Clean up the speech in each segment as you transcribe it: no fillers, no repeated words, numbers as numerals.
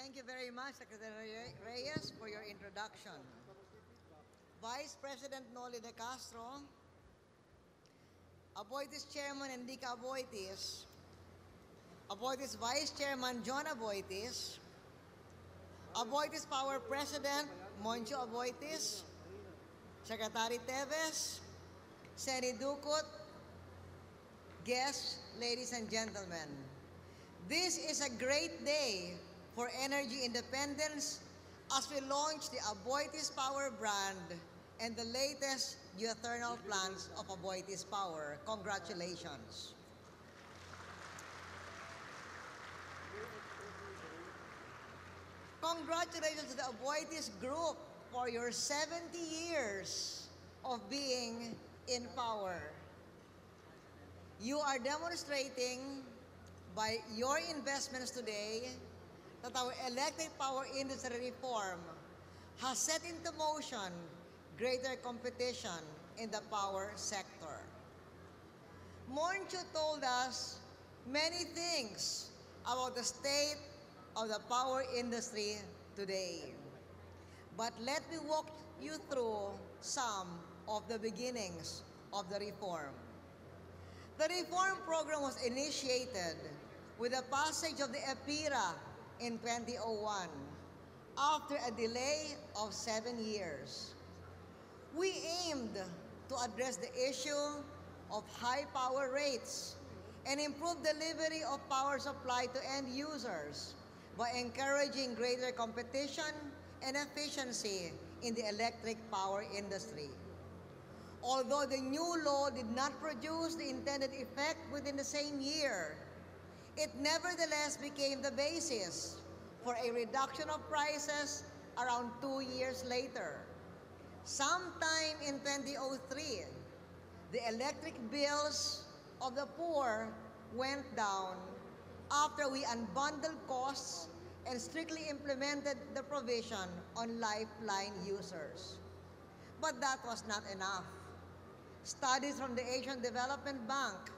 Thank you very much, Secretary Reyes, for your introduction. Vice President Noli de Castro, Aboitiz Chairman Enrique Aboitiz, Aboitiz Vice Chairman John Aboitiz, Aboitiz Power President Moncho Aboitiz, Secretary Teves, Seni Ducut, guests, ladies and gentlemen. This is a great day for energy independence as we launch the Aboitiz Power brand and the latest geothermal plants of Aboitiz Power. Congratulations. Congratulations to the Aboitiz Group for your 70 years of being in power. You are demonstrating by your investments today that our electric power industry reform has set into motion greater competition in the power sector. Moncho told us many things about the state of the power industry today. But let me walk you through some of the beginnings of the reform. The reform program was initiated with the passage of the EPIRA in 2001 after a delay of 7 years. We aimed to address the issue of high power rates and improve delivery of power supply to end users by encouraging greater competition and efficiency in the electric power industry. Although the new law did not produce the intended effect within the same year, it nevertheless became the basis for a reduction of prices around 2 years later. Sometime in 2003, the electric bills of the poor went down after we unbundled costs and strictly implemented the provision on lifeline users. But that was not enough. Studies from the Asian Development Bank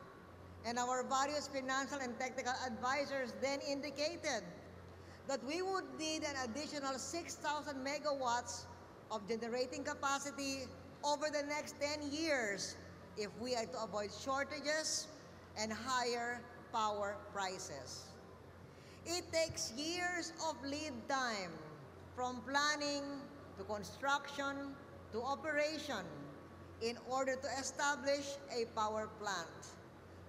and our various financial and technical advisors then indicated that we would need an additional 6,000 megawatts of generating capacity over the next 10 years if we are to avoid shortages and higher power prices. It takes years of lead time from planning to construction to operation in order to establish a power plant.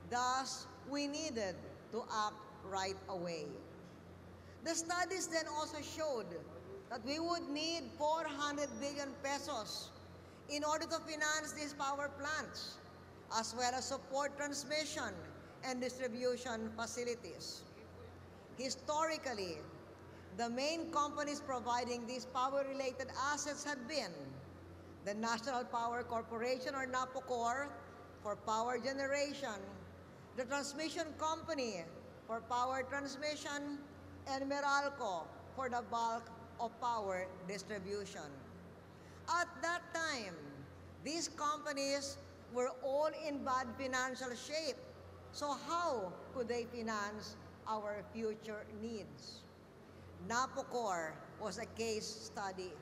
Thus, we needed to act right away. The studies then also showed that we would need 400 billion pesos in order to finance these power plants, as well as support transmission and distribution facilities. Historically, the main companies providing these power-related assets had been the National Power Corporation, or NAPOCOR, for power generation, the transmission company for power transmission, and Meralco for the bulk of power distribution. At that time, these companies were all in bad financial shape. So how could they finance our future needs? NAPOCOR was a case study.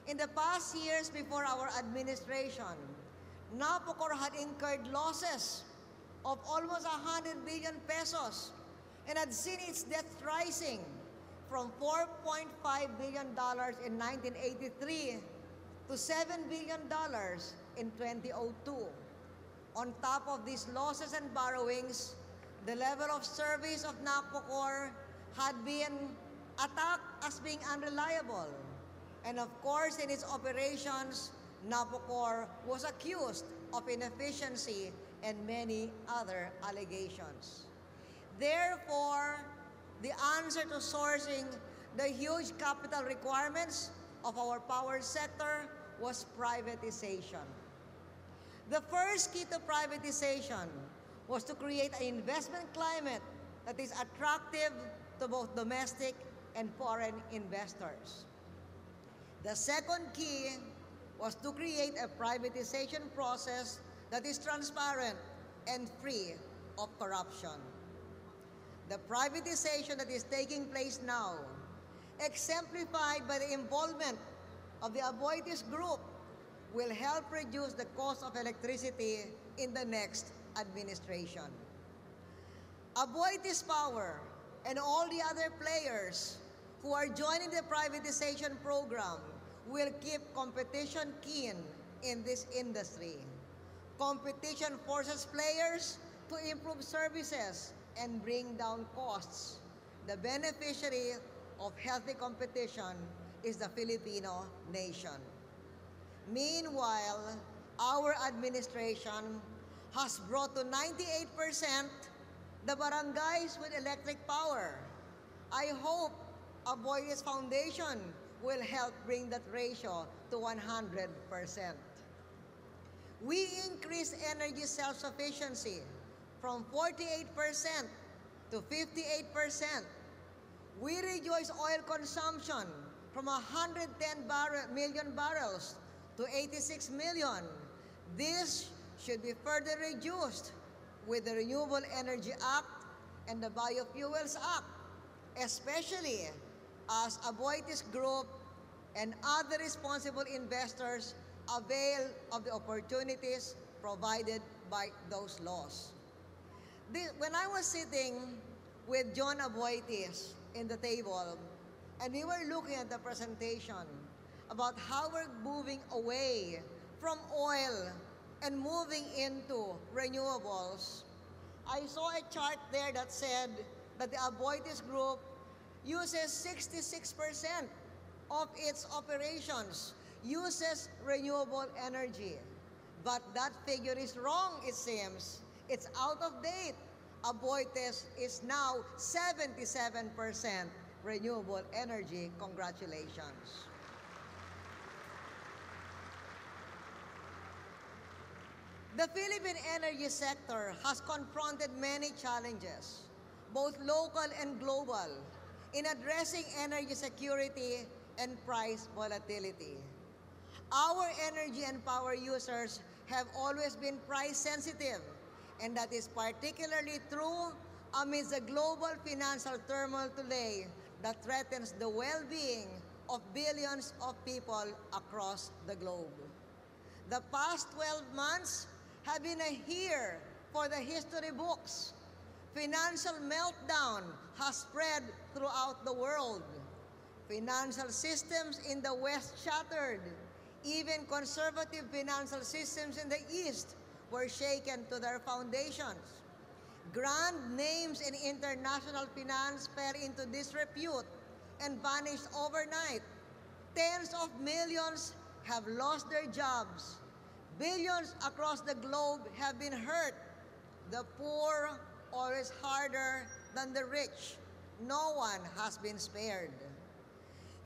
In the past years before our administration, NAPOCOR had incurred losses of almost 100 billion pesos and had seen its debt rising from $4.5 billion in 1983 to $7 billion in 2002. On top of these losses and borrowings, the level of service of NAPOCOR had been attacked as being unreliable. And of course, in its operations, NAPOCOR was accused of inefficiency and many other allegations. Therefore, the answer to sourcing the huge capital requirements of our power sector was privatization. The first key to privatization was to create an investment climate that is attractive to both domestic and foreign investors. The second key was to create a privatization process that is transparent and free of corruption. The privatization that is taking place now exemplified by the involvement of the Aboitiz Group, will help reduce the cost of electricity in the next administration. Aboitiz Power and all the other players who are joining the privatization program will keep competition keen in this industry. Competition forces players to improve services and bring down costs. The beneficiary of healthy competition is the Filipino nation. Meanwhile, our administration has brought to 98% the barangays with electric power. I hope Aboitiz Foundation will help bring that ratio to 100%. We increased energy self-sufficiency from 48% to 58%. We reduced oil consumption from 110 million barrels to 86 million. This should be further reduced with the Renewable Energy Act and the Biofuels Act, especially as Aboitiz Group and other responsible investors avail of the opportunities provided by those laws. When I was sitting with John Aboitiz in the table, and we were looking at the presentation about how we're moving away from oil and moving into renewables, I saw a chart there that said that the Aboitiz Group uses 66% of its operations uses renewable energy. But that figure is wrong, it seems. It's out of date. Aboitiz is now 77% renewable energy. Congratulations. The Philippine energy sector has confronted many challenges, both local and global, in addressing energy security and price volatility. Our energy and power users have always been price sensitive, and that is particularly true amidst the global financial turmoil today that threatens the well-being of billions of people across the globe. The past 12 months have been a year for the history books. Financial meltdown has spread throughout the world. Financial systems in the West shattered. Even conservative financial systems in the East were shaken to their foundations. Grand names in international finance fell into disrepute and vanished overnight. Tens of millions have lost their jobs. Billions across the globe have been hurt. The poor always harder than the rich. No one has been spared.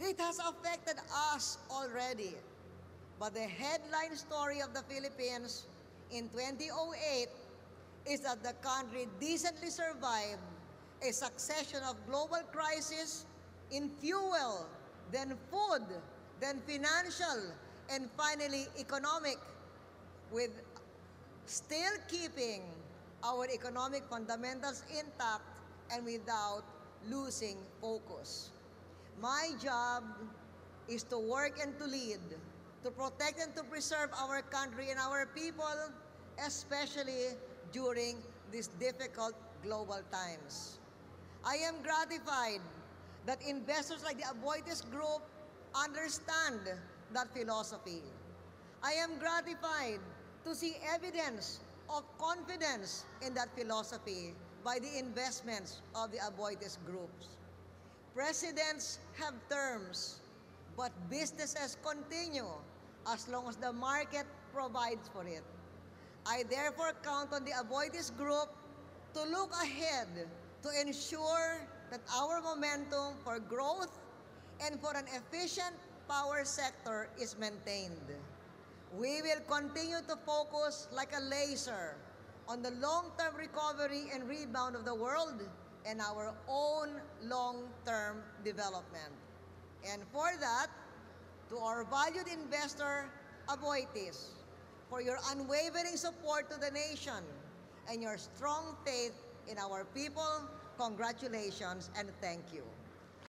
It has affected us already. But the headline story of the Philippines in 2008 is that the country decently survived a succession of global crises in fuel, then food, then financial, and finally economic, with still keeping our economic fundamentals intact and without losing focus. My job is to work and to lead, to protect and to preserve our country and our people, especially during these difficult global times. I am gratified that investors like the Aboitiz Group understand that philosophy. I am gratified to see evidence of confidence in that philosophy by the investments of the Aboitiz groups. Presidents have terms, but businesses continue as long as the market provides for it. I therefore count on the Aboitiz Group to look ahead to ensure that our momentum for growth and for an efficient power sector is maintained. We will continue to focus like a laser on the long-term recovery and rebound of the world and our own long-term development. And for that, to our valued investor, Aboitiz, for your unwavering support to the nation and your strong faith in our people, congratulations and thank you.